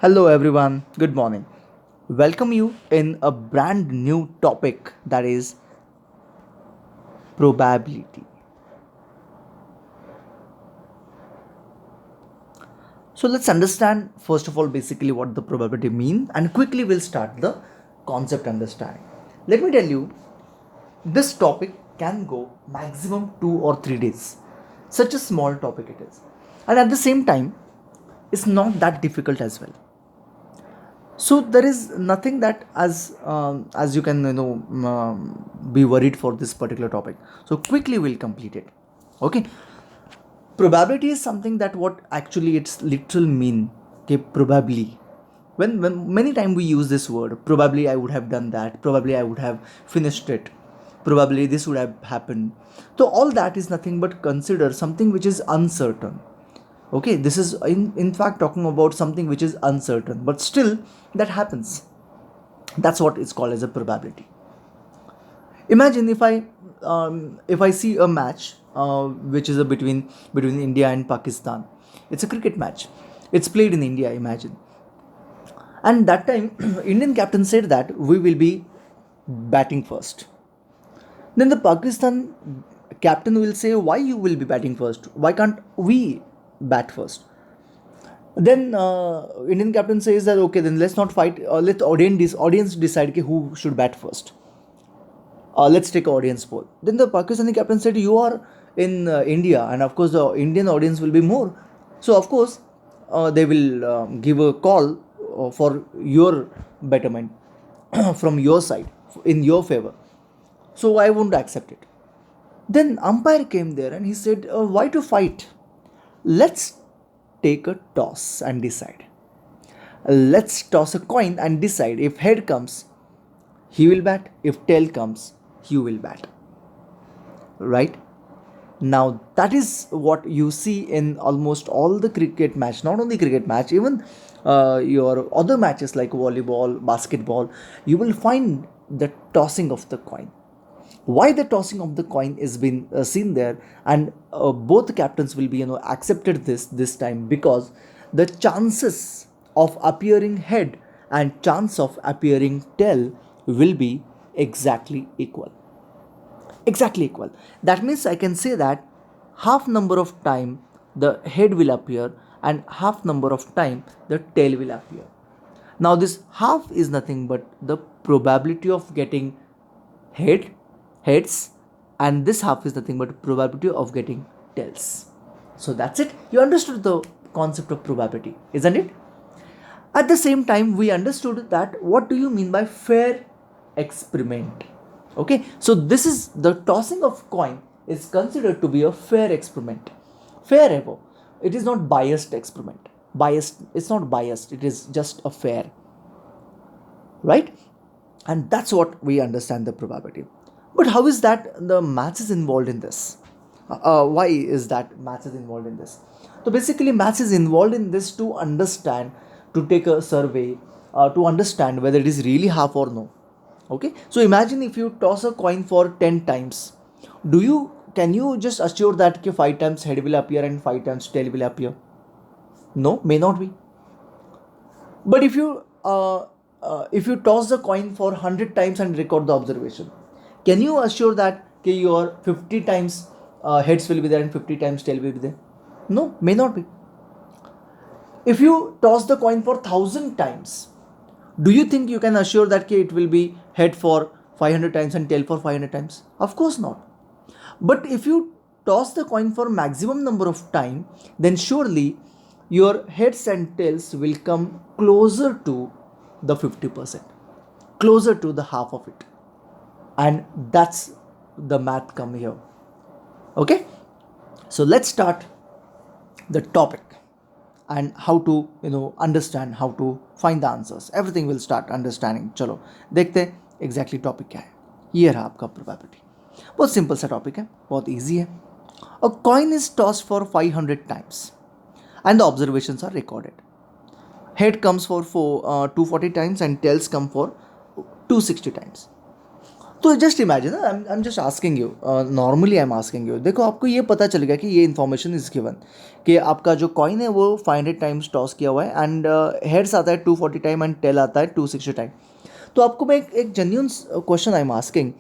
Hello everyone, good morning. Welcome you in a brand new topic that is probability. So let's understand first of all basically what the probability mean and quickly we'll start the concept understanding. Let me tell you this topic can go maximum 2 or 3 days. Such a small topic it is. And at the same time it's not that difficult as well. So there is nothing that as you can be worried for this particular topic. So quickly we'll complete it. Okay, probability is something that what actually its literal mean. Okay, probably. When many time we use this word, probably I would have done that. Probably I would have finished it. Probably this would have happened. So all that is nothing but consider something which is uncertain. Okay, this is in fact talking about something which is uncertain but still that happens. That's what is called as a probability. Imagine if I see a match which is a between India and Pakistan. It's a cricket match. It's played in India, imagine. And that time Indian captain said that we will be batting first. Then the Pakistan captain will say, why you will be batting first, why can't we bat first? Then Indian captain says that okay, then let's not fight. Let audience decide ki who should bat first. Let's take audience poll. Then the Pakistani captain said, "You are in India, and of course the Indian audience will be more. So of course they will give a call for your betterment from your side in your favor. So I won't accept it." Then umpire came there and he said, "Why to fight? Let's take a toss and decide. Let's toss a coin and decide. If head comes, he will bat. If tail comes, you will bat." Right? Now that is what you see in almost all the cricket match. Not only cricket match, even your other matches like volleyball, basketball, you will find the tossing of the coin. Why the tossing of the coin is been seen there, and both the captains will be accepted this time because the chances of appearing head and chance of appearing tail will be exactly equal. Exactly equal. That means I can say that half number of time the head will appear and half number of time the tail will appear. Now this half is nothing but the probability of getting head heads, and this half is nothing but probability of getting tails. So that's it. You understood the concept of probability, isn't it? At the same time we understood that what do you mean by fair experiment. Okay, so this is the tossing of coin is considered to be a fair experiment. Fair ever. It is not biased experiment. Biased, it's not biased, it is just a fair. Right? And that's what we understand the probability. But how is that the maths is involved in this? Why is that maths is involved in this? So basically maths is involved in this to understand, to take a survey, to understand whether it is really half or no. Okay, so imagine if you toss a coin for 10 times, can you just assure that okay, 5 times head will appear and 5 times tail will appear? No, may not be. But if you toss the coin for 100 times and record the observation, can you assure that okay, your 50 times heads will be there and 50 times tail will be there? No, may not be. If you toss the coin for 1000 times, do you think you can assure that okay, it will be head for 500 times and tail for 500 times? Of course not. But if you toss the coin for maximum number of time, then surely your heads and tails will come closer to the 50%, closer to the half of it. And that's the math come here. Okay, so let's start the topic and how to understand, how to find the answers. Everything will start understanding. चलो देखते हैं exactly topic क्या है. ये रहा आपका probability. बहुत simple सा टॉपिक है, बहुत ईजी है. अ coin is toss for 500 times and the observations are recorded. Head comes for 240 times and tails come for 260 times. तो just imagine, I am just asking you, normally I am asking you, देखो आपको ये पता चल गया कि ये information is given कि आपका जो कॉइन है वो 500 टाइम्स टॉस किया हुआ है एंड हेड्स आता है 240 टाइम एंड टेल आता है 260 टाइम. तो आपको मैं एक genuine question I am asking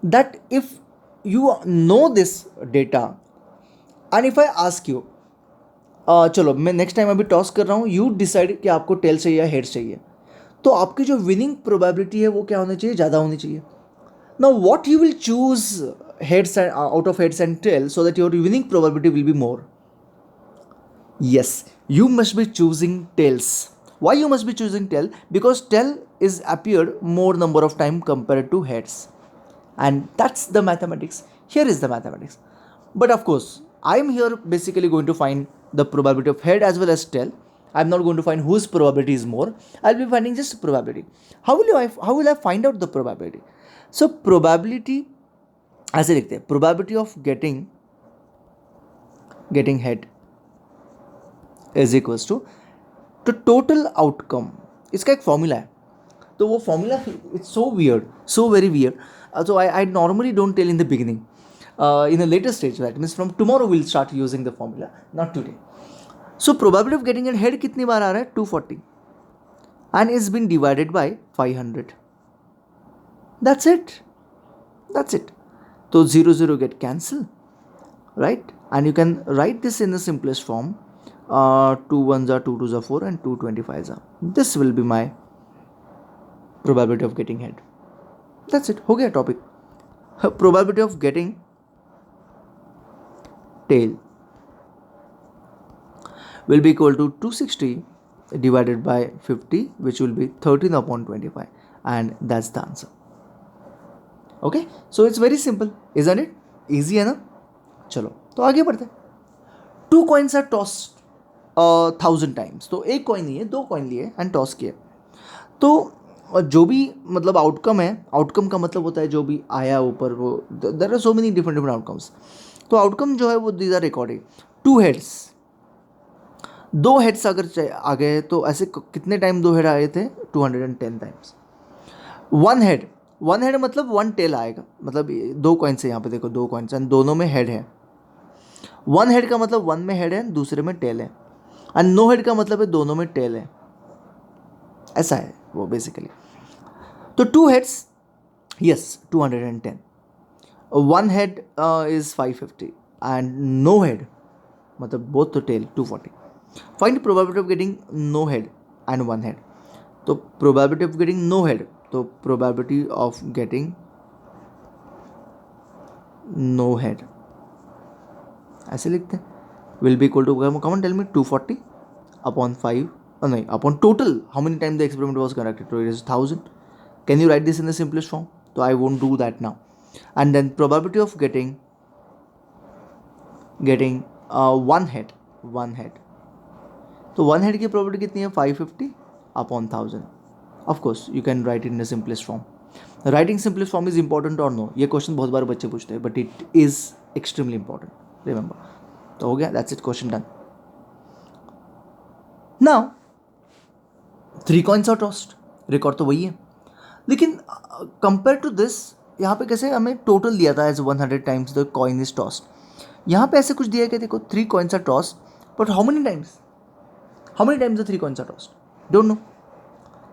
that if you know this data and if I ask you, चलो मैं नेक्स्ट टाइम अभी टॉस कर रहा हूँ, यू डिसाइड कि आपको टेल चाहिए या हेड्स चाहिए, तो आपकी जो विनिंग प्रोबेबिलिटी है वो क्या होनी चाहिए, ज़्यादा होनी चाहिए. Now, what you will choose heads and out of heads and tail so that your winning probability will be more? Yes, you must be choosing tails. Why you must be choosing tail? Because tail is appeared more number of time compared to heads, and that's the mathematics. Here is the mathematics. But of course, I am here basically going to find the probability of head as well as tail. I'm not going to find whose probability is more. I'll be finding just probability. How will I find out the probability? So probability ऐसे लिखते हैं, probability of getting head is equals to total outcome. इसका एक formula है, तो वो formula it's so weird, so very weird. So I normally don't tell in the beginning, in a later stage, that means from tomorrow will start using the formula, not today. So probability of getting an head कितनी बार आ रहा है, 240 and is been divided by 500. That's it. That's it. So 0 0 get cancel, right? And you can write this in the simplest form. 2 1s are 2 2s are 4 and 2 25s are. This will be my probability of getting head. That's it. हो गया topic. Probability of getting tail will be equal to 260 divided by 50, which will be 13 upon 25, and that's the answer. Okay, so it's very simple, isn't it? Easy है ना. चलो तो आगे बढ़ते हैं. 2 coins are tossed 1000 times. तो एक coin लिए, 2 कॉइन लिए एंड टॉस किए. तो जो भी मतलब आउटकम है, आउटकम का मतलब होता है जो भी आया ऊपर, वो there are so many different different outcomes. तो आउटकम जो है वो these are recording 2 heads. 2 heads अगर आ गए तो ऐसे कितने टाइम 2 हेड आए थे, 210 टाइम्स. 1 हेड मतलब 1 टेल आएगा, मतलब 2 कॉइन्स है यहाँ पे, देखो 2 कॉइन्स एंड दोनों में हेड है. 1 हेड का मतलब 1 में हेड है, दूसरे में टेल है. एंड नो हेड का मतलब है दोनों में टेल है. ऐसा है वो बेसिकली. तो 2 heads, yes 210. 1 head is 550 and no head मतलब बोथ तो tail 240. Find probability of getting no head and 1 head. तो probability of getting no head, तो probability of getting no head ऐसे लिखते हैं, will be equal to, come on tell me, 240 upon 5, नहीं upon total how many time the experiment was conducted, तो it is 1000. Can you right this in the simplest form? तो I won't do that now. And then probability of getting 1 head. तो 1 head की probability कितनी है, 550 upon 1000. Of course, you can write it in the simplest form. Writing simplest form is important or no? ये question बहुत बार बच्चे पूछते हैं, but it is extremely important. Remember. तो हो गया, that's it, question done. Now, 3 coins are tossed. Record तो वही है, लेकिन कंपेयर टू दिस यहाँ पे कैसे हमें टोटल दिया था as 100 times the coin is tossed. यहाँ पे ऐसे कुछ दिया है कि देखो 3 coins are tossed, but how many times? How many times the 3 coins are tossed? Don't know.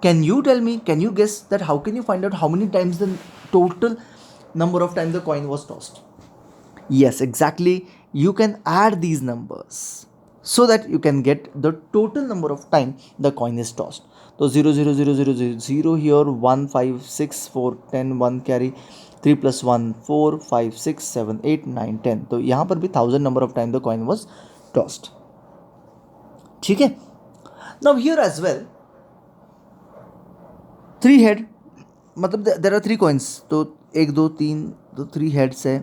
Can you tell me, can you guess that how can you find out how many times the total number of times the coin was tossed? Yes, exactly. You can add these numbers so that you can get the total number of time the coin is tossed. So 0 0 0 0 0 0 here, 1 5 6 4 10, 1 carry, 3 plus 1 4 5 6 7 8 9 10. तो यहाँ पर भी 1000 number of time the coin was tossed. ठीक है. Now here as well, 3 head मतलब there are 3 coins, तो 1 2 3, तो 3 heads है,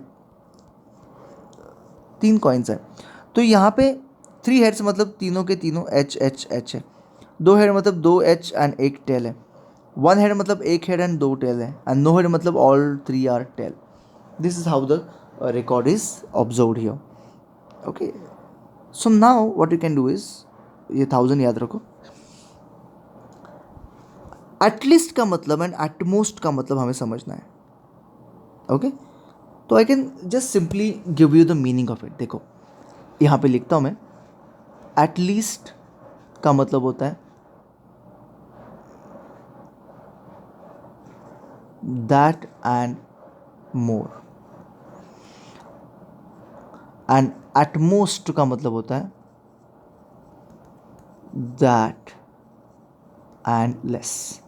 3 coins है. तो यहाँ पे 3 हेड्स मतलब तीनों के तीनों एच एच एच है. 2 हेड मतलब 2 एच एंड 1 टेल है. 1 हेड मतलब 1 हेड एंड 2 टेल है. एंड नो हेड मतलब all 3 are tail. This is how the record is observed here. Okay, so now what you can do is, ये 1000 याद रखो. At least का मतलब एंड एटमोस्ट का मतलब हमें समझना है. ओके, तो I can just simply give you the meaning of it. देखो यहाँ पे लिखता हूँ मैं, एटलीस्ट का मतलब होता है that and more, and at most का मतलब होता है दैट एंड लेस.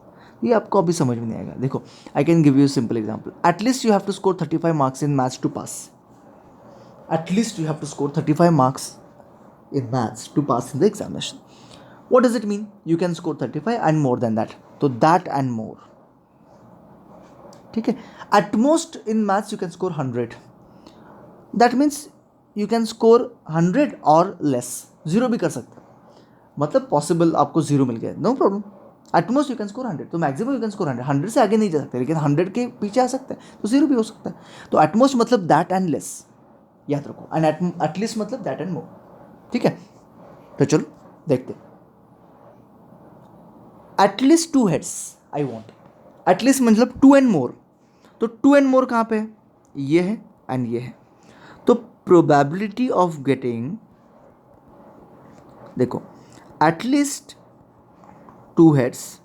ये आपको अभी समझ में नहीं आएगा. देखो I can give you simple example. At least you have to score 35 marks in maths to pass. At least you have to score 35 marks in maths to pass in the examination. What does it mean? You can score 35 and more than that. So that and more. ठीक है. At most in maths you can score 100. That means you can score 100 or less. 0 भी कर सकते हैं. मतलब possible आपको 0 मिल गया. No problem. At most you can score 100. तो maximum you can score 100. 100 से आगे नहीं जा सकते, लेकिन 100 के पीछे आ सकते हैं, तो 0 भी हो सकता है. तो at most मतलब that and less याद रखो. And at least मतलब that and more. ठीक है. तो चलो देखते. At least 2 heads I want. At least मतलब 2 एंड मोर. तो 2 एंड मोर कहाँ पे है? ये है एंड ये है. तो प्रोबेबिलिटी ऑफ गेटिंग, देखो at least 2 heads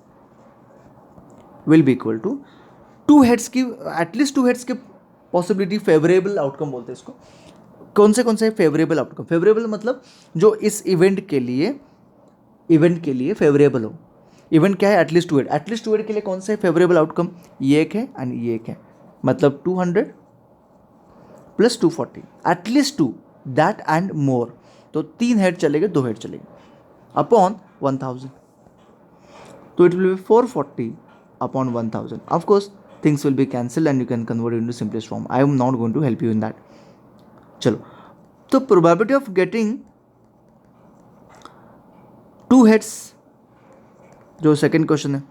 will be equal to 2 heads की, एटलीस्ट 2 हेड्स की पॉसिबिलिटी, फेवरेबल आउटकम बोलते हैं इसको. कौन से फेवरेबल आउटकम? फेवरेबल मतलब जो इस इवेंट के लिए फेवरेबल हो. इवेंट क्या है? At least 2 head. एटलीस्ट 2 हेड के लिए कौन सा है फेवरेबल आउटकम? ये एक है एंड ये एक है. मतलब 200 प्लस 240, एटलीस्ट 2, दैट एंड मोर. तो 3 हेड चलेंगे, 2 हेड चलेंगे अपॉन 1000. तो it will be 440 upon 1000. Of course things will be cancel and you can convert into simplest form. I am not going to help you in that. चलो, तो probability of getting 2 heads, जो second question है,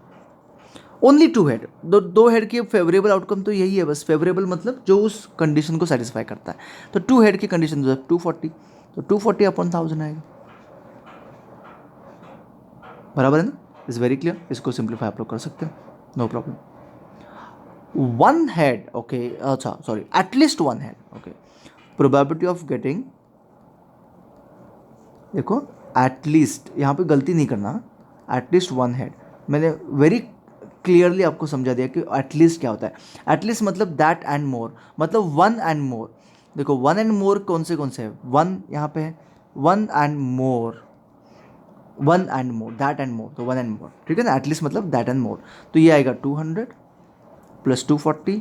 only 2 head. 2 head की favourable outcome तो यही है बस. Favourable मतलब जो उस कंडीशन को सेटिस्फाई करता है. तो 2 हेड की कंडीशन जो है 240, तो 240 अपॉन 1000 आएगा. बराबर है ना? Is very clear. इसको सिंप्लीफाई आप लोग कर सकते हैं, नो प्रॉब्लम. 1 हेड, ओके, अच्छा sorry, at least 1 head. Okay, probability of getting, देखो एटलीस्ट, यहाँ पे गलती नहीं करना. एटलीस्ट 1 हेड, मैंने वेरी क्लियरली आपको समझा दिया कि एटलीस्ट क्या होता है. एटलीस्ट मतलब दैट एंड मोर, मतलब 1 एंड मोर. देखो 1 एंड मोर कौन से है? 1 यहाँ पे है, 1 and more, 1 and more, that and मोर, तो 1 एंड मोर. ठीक है ना? एटलीस्ट मतलब दैट एंड मोर. तो ये आएगा 200 plus 240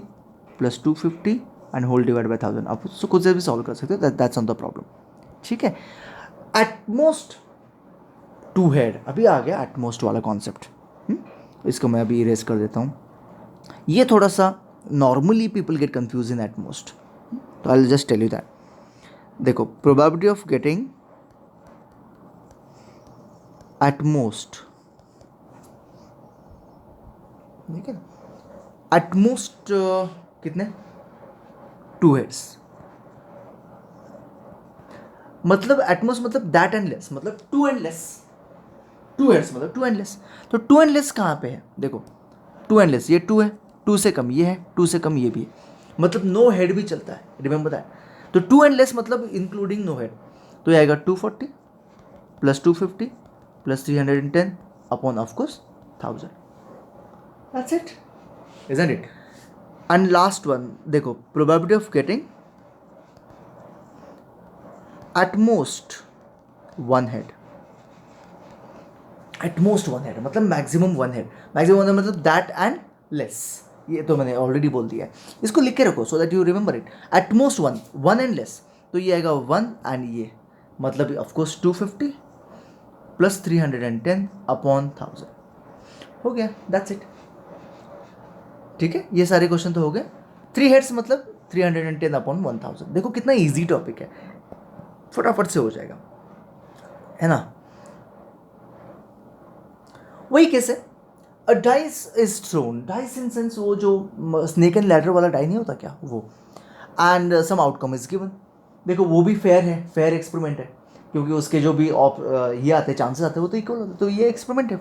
plus 250 and whole divide by 1000. आप उसको खुद से भी सॉल्व कर सकते हो. That's on the problem. ठीक है. एटमोस्ट 2 हेड, अभी आ गया एटमोस्ट वाला कॉन्सेप्ट. इसको मैं अभी इरेज कर देता हूँ. ये थोड़ा सा normally people get confuse in at most, तो I will just tell you that. देखो प्रोबेबिलिटी ऑफ गेटिंग एटमोस्ट, ठीक है, एटमोस्ट कितने? 2 हेड्स. मतलब एटमोस्ट मतलब दैट एंड लेस, मतलब 2 एंड लेस. 2 हेड्स मतलब 2 एंड लेस. तो 2 एंड लेस कहाँ पे है? देखो 2 एंड लेस, ये 2 है, 2 से कम ये है, 2 से कम ये भी है, मतलब नो हेड भी चलता है. Remember that. तो 2 एंड लेस मतलब इंक्लूडिंग नो हेड. तो ये आएगा 240 plus 250 plus 310 upon of course 1000. That's it, isn't it? And last one देखो, probability of getting at most 1 head. At most 1 head मतलब मैक्सिमम 1 हेड. मैक्सिमम 1 हेड मतलब that and less. ये तो मैंने already बोल दिया है. इसको लिख के रखो so that you remember it. Eight most 1 and less. तो ये आएगा 1 एंड ये मतलब ऑफकोर्स 250 प्लस 310 अपॉन 1000. हो गया, दैट्स इट. ठीक है, ये सारे क्वेश्चन तो हो गए. 3 हेड्स मतलब 310 अपॉन 1000. देखो कितना ईजी टॉपिक है, फटाफट से हो जाएगा, है ना? वही कैसे? A dice is thrown. Dice in sense वो जो स्नेक एंड लैडर वाला डाई नहीं होता क्या, वो. And some outcome is given. देखो वो भी फेयर है, फेयर एक्सपेरिमेंट है, क्योंकि उसके जो भी ये आते हैं चांसेस आते हैं वो तो इक्वल होते हैं. तो ये एक्सपेरिमेंट है,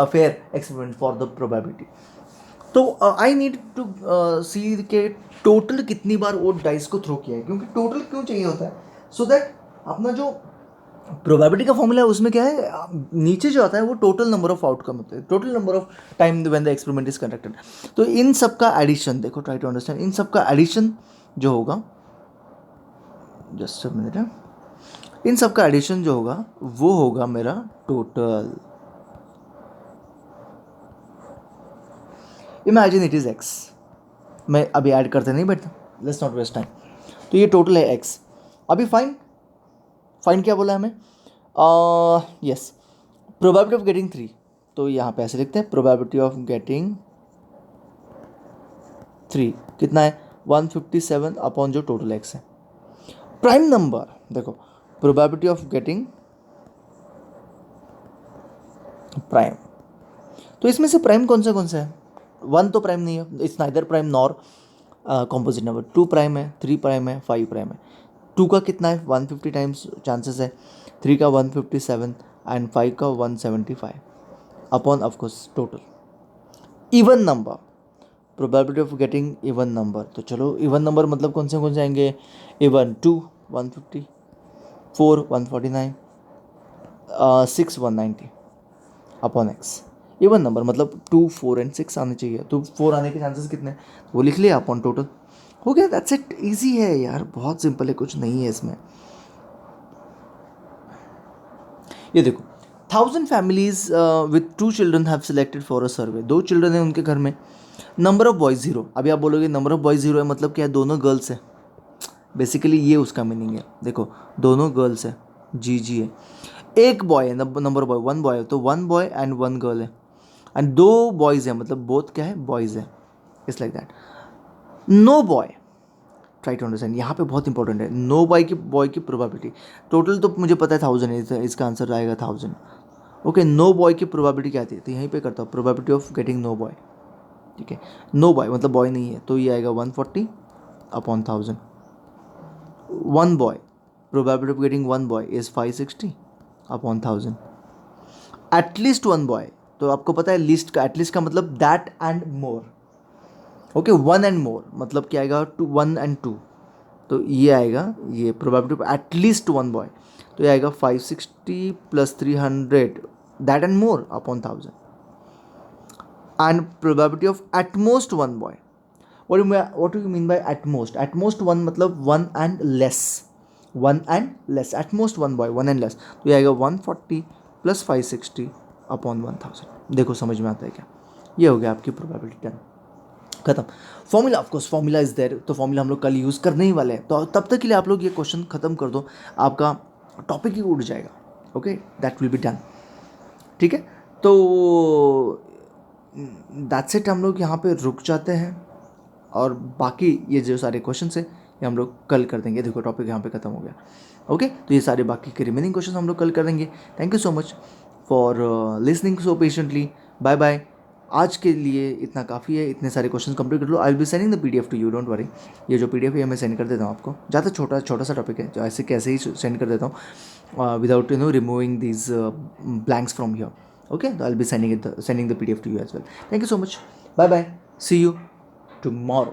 fair experiment for the probability. तो आई नीड टू सी के टोटल कितनी बार वो डाइस को थ्रो किया है, क्योंकि टोटल क्यों चाहिए होता है, सो दैट अपना जो प्रोबेबिलिटी का फॉर्मूला है उसमें क्या है, नीचे जो आता है वो टोटल नंबर ऑफ आउटकम होता है, total number of time when the experiment is conducted. तो इन सब का एडिशन देखो, ट्राई टू अंडरस्टैंड, इन सब का एडिशन जो होगा, जस्ट अ मिनट है, इन सब का एडिशन जो होगा वो होगा मेरा total. Imagine it is x, मैं अभी ऐड करते नहीं बैठता, लेट्स नॉट वेस्ट टाइम। तो ये टोटल है एक्स। अभी फाइन, फाइन क्या बोला हमें, यस, प्रोबेबिलिटी ऑफ गेटिंग 3, तो यहाँ पे ऐसे लिखते हैं, प्रोबेबिलिटी ऑफ गेटिंग 3 कितना है, 157 अपॉन जो टोटल एक्स है। प्राइम नंबर देखो, प्रोबेबिलिटी ऑफ गेटिंग प्राइम, तो इसमें से प्राइम कौन सा है, 1 तो प्राइम नहीं है, it's neither prime nor composite number, 2 prime है, 3 प्राइम है, 5 प्राइम है। 2 का कितना है, 150 टाइम्स चांसेस है, 3 का 157 एंड 5 का 175 upon of course total. Even number, probability of getting even number, तो चलो इवन नंबर मतलब कौन से आएंगे, even 2 150, 4 149, 6 190 upon x. Even number मतलब 2 4 एंड 6 आने चाहिए, तो 4 आने के चांसेस कितने हैं, वो लिख लिया अपॉन टोटल, हो गया, दैट्स इट, इजी है यार, बहुत सिंपल है, कुछ नहीं है इसमें। ये देखो, 1000 families with 2 children have selected for a survey, 2 children है उनके घर में, नंबर ऑफ बॉयज़ 0। अभी आप बोलोगे नंबर ऑफ बॉयज़ 0 है मतलब क्या है, दोनों गर्ल्स है, बेसिकली ये उसका मीनिंग है। देखो दोनों गर्ल्स है, जी है, एक बॉय है, नंबर बॉय 1 बॉय है, तो 1 बॉय एंड 1 गर्ल है, एंड 2 बॉयज़ है मतलब बोथ क्या है, बॉयज़ है, it's like that. No boy, try to understand, यहाँ पे बहुत इंपॉर्टेंट है, नो बॉय की प्रोबेबिलिटी, टोटल तो मुझे पता है 1000 है, इसका आंसर आएगा 1000। ओके, नो बॉय की प्रोबेबिलिटी क्या आती है, तो यहीं पे करता हूँ, probability of getting no boy, ठीक है, नो बॉय मतलब बॉय नहीं है, तो ये आएगा 140 upon 1000। 1 boy, probability of getting 1 boy is 560 upon 1000। At least 1 boy, तो आपको पता है लिस्ट का एटलीस्ट का मतलब that and more, okay, 1 and more मतलब क्या आएगा, 1 एंड 2, तो ये आएगा, ये प्रोबेबिलिटी ऑफ एटलीस्ट 1 बॉय, तो ये आएगा 560 plus 300 that and more upon 1000। And probability of at most 1 boy, what do you mean by atmost? Atmost 1 मतलब 1 and less, 1 and less, atmost 1 boy 1 and less, तो ये आएगा 140 प्लस 560 अपॉन 1000। देखो समझ में आता है क्या, ये हो गया आपकी प्रोबेबिलिटी डन, खत्म। Formula of course formula is there, तो फॉर्मूला हम लोग कल यूज़ करने ही वाले हैं, तो तब तक के लिए आप लोग ये क्वेश्चन खत्म कर दो, आपका टॉपिक ही उड़ जाएगा, okay, that will be done, ठीक है। तो दैट्स इट, हम लोग यहाँ पे रुक जाते हैं, और बाकी ये जो सारे क्वेश्चन है ये हम लोग कल कर देंगे। देखो टॉपिक यहाँ पे ख़त्म हो गया, ओके, तो ये सारे बाकी के रिमेनिंग क्वेश्चन हम लोग कल कर देंगे। Thank you so much for listening so patiently, bye bye. आज के लिए इतना काफ़ी है, इतने सारे क्वेश्चन कंप्लीट कर लो। I will be sending the PDF to you, don't worry, ये जो PDF है मैं सेंड कर देता हूँ आपको, ज़्यादा छोटा सा टॉपिक है, जो ऐसे कैसे ही सेंड कर देता हूँ without removing these blanks from here, okay, I will be sending the PDF to you as well. Thank you so much, bye bye, see you tomorrow.